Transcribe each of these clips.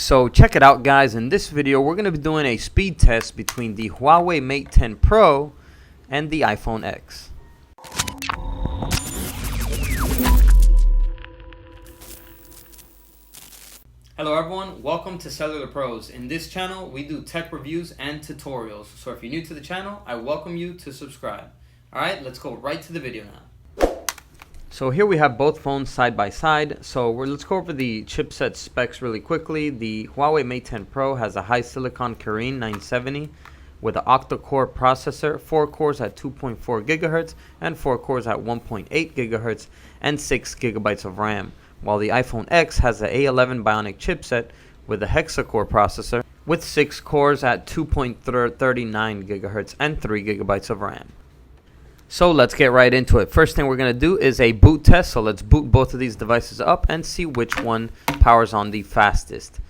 So check it out, guys. In this video, we're going to be doing a speed test between the Huawei Mate 10 Pro and the iPhone X. Hello everyone, welcome to Cellular Pros. In this channel, we do tech reviews and tutorials. So if you're new to the channel, I welcome you to subscribe. Alright, let's go right to the video now. So here we have both phones side by side. So let's go over the chipset specs really quickly. The Huawei Mate 10 Pro has a high silicon Kirin 970 with an octa-core processor, 4 cores at 2.4 GHz and 4 cores at 1.8 GHz and 6 GB of RAM. While the iPhone X has an A11 Bionic chipset with a hexa-core processor with 6 cores at 2.39 GHz and 3 GB of RAM. So let's get right into it. First thing we're going to do is a boot test. So let's boot both of these devices up and see which one powers on the fastest.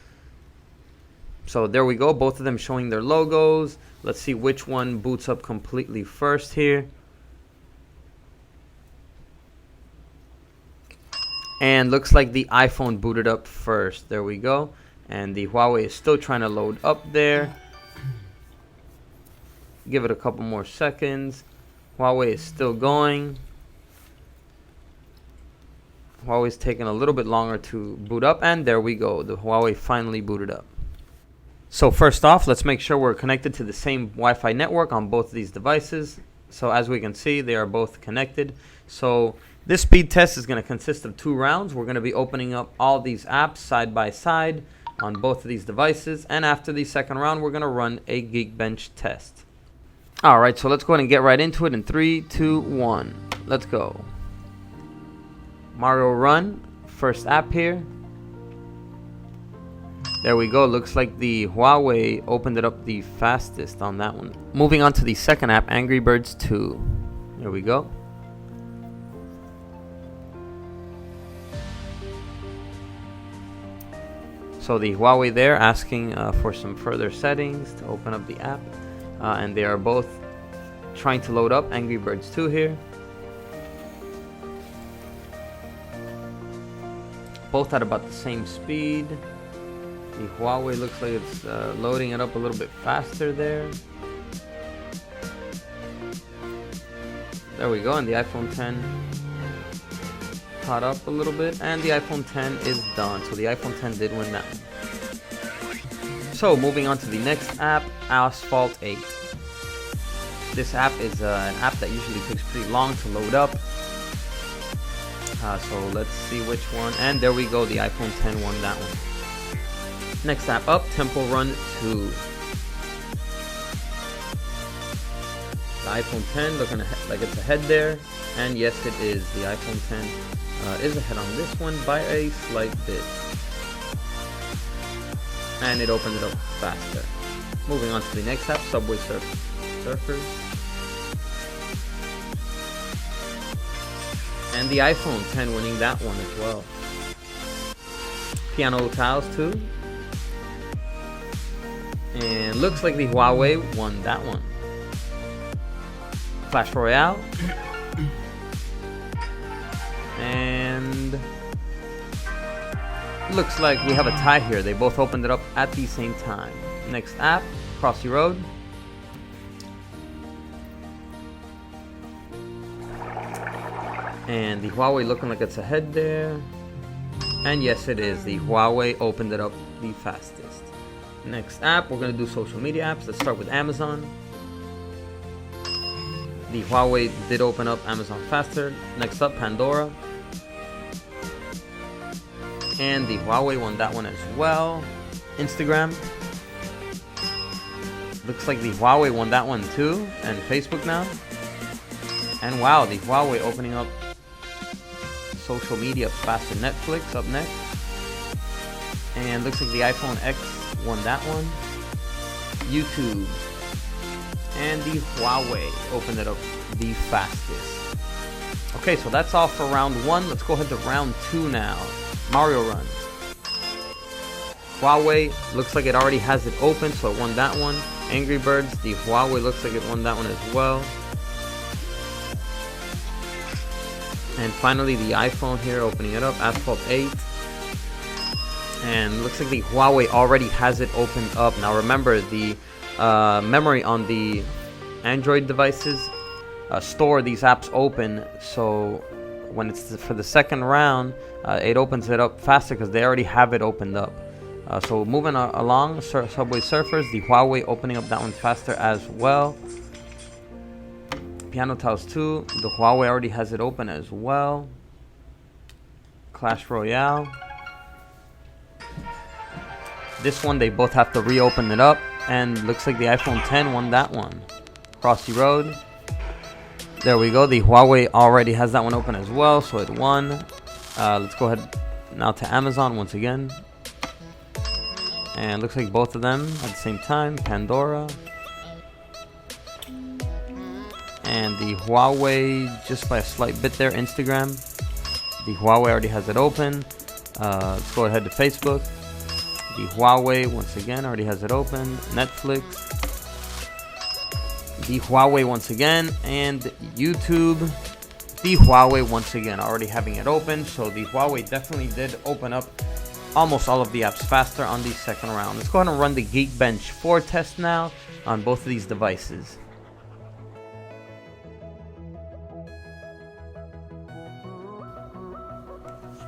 So there we go, both of them showing their logos. Let's see which one boots up completely first here. And looks like the iPhone booted up first. There we go. And the Huawei is still trying to load up there. Give it a couple more seconds. Huawei is still going. Huawei's taking a little bit longer to boot up. And there we go. The Huawei finally booted up. So first off, let's make sure we're connected to the same Wi-Fi network on both of these devices. So as we can see, they are both connected. So this speed test is going to consist of 2 rounds. We're going to be opening up all these apps side by side on both of these devices. And after the second round, we're going to run a Geekbench test. Alright, so let's go ahead and get right into it in 3, 2, 1. Let's go. Mario Run, first app here. There we go. Looks like the Huawei opened it up the fastest on that one. Moving on to the second app, Angry Birds 2. There we go. So the Huawei there asking for some further settings to open up the app. And they are both trying to load up Angry Birds 2 here. Both at about the same speed. The Huawei looks like it's loading it up a little bit faster there. There we go, and the iPhone 10 caught up a little bit, and the iPhone 10 is done. So the iPhone 10 did win that one. So moving on to the next app, Asphalt 8. This app is an app that usually takes pretty long to load up. So let's see which one. And there we go, the iPhone 10 won that one. Next app up, Temple Run 2. The iPhone 10 looking like it's ahead there. And yes, it is. The iPhone 10 is ahead on this one by a slight bit. And it opened it up faster. Moving on to the next app, Subway Surfers. And the iPhone 10 winning that one as well. Piano Tiles 2. And looks like the Huawei won that one. Clash Royale. And looks like we have a tie here. They both opened it up at the same time. Next app, Crossy Road. And the Huawei looking like it's ahead there. And yes, it is. The Huawei opened it up the fastest. Next app, we're going to do social media apps. Let's start with Amazon. The Huawei did open up Amazon faster. Next up, Pandora. And the Huawei won that one as well. Instagram. Looks like the Huawei won that one too. And Facebook now. And wow, the Huawei opening up social media faster. Netflix up next. And looks like the iPhone X won that one. YouTube. And the Huawei opened it up the fastest. Okay, so that's all for round 1. Let's go ahead to round 2 now. Mario Run. Huawei looks like it already has it open, so it won that one. Angry Birds, the Huawei looks like it won that one as well. And finally the iPhone here opening it up, Asphalt 8. And looks like the Huawei already has it opened up. Now remember, the memory on the Android devices store these apps open, so when it's for the second round, it opens it up faster because they already have it opened up. So moving along, Subway Surfers, the Huawei opening up that one faster as well. Piano Tiles 2, the Huawei already has it open as well. Clash Royale. This one, they both have to reopen it up, and looks like the iPhone 10 won that one. Crossy Road. There we go. The Huawei already has that one open as well, so it won. Let's go ahead now to Amazon once again. And looks like both of them at the same time. Pandora. And the Huawei, just by a slight bit there, Instagram. The Huawei already has it open. Let's go ahead to Facebook. The Huawei, once again, already has it open. Netflix. The Huawei once again. And YouTube. The Huawei once again, already having it open. So the Huawei definitely did open up almost all of the apps faster on the second round. Let's go ahead and run the Geekbench 4 test now on both of these devices.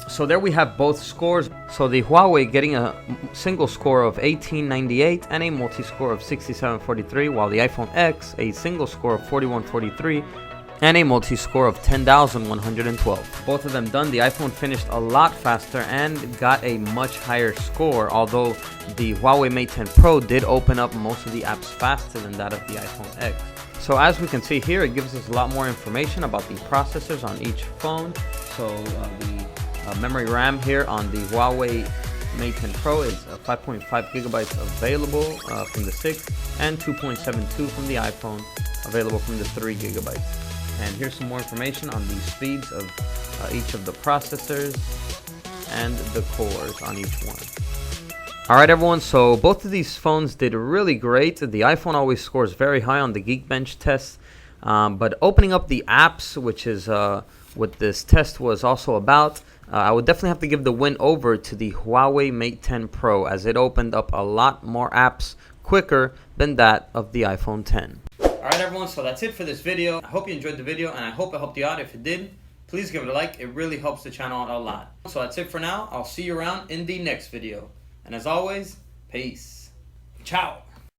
So there we have both scores. So the Huawei getting a single score of 1898 and a multi-score of 6743, while the iPhone X a single score of 4143 and a multi-score of 10,112. Both of them done. The iPhone finished a lot faster and got a much higher score, although the Huawei Mate 10 Pro did open up most of the apps faster than that of the iPhone X. So as we can see here, it gives us a lot more information about the processors on each phone. So the memory RAM here on the Huawei Mate 10 Pro is 5.5 gigabytes available from the 6, and 2.72 from the iPhone, available from the 3 gigabytes. And here's some more information on the speeds of each of the processors and the cores on each one. Alright everyone, so both of these phones did really great. The iPhone always scores very high on the Geekbench test, but opening up the apps, which is what this test was also about, I would definitely have to give the win over to the Huawei Mate 10 Pro, as it opened up a lot more apps quicker than that of the iPhone 10. Alright everyone, so that's it for this video. I hope you enjoyed the video, and I hope it helped you out. If it did, please give it a like. It really helps the channel out a lot. So that's it for now. I'll see you around in the next video. And as always, peace. Ciao.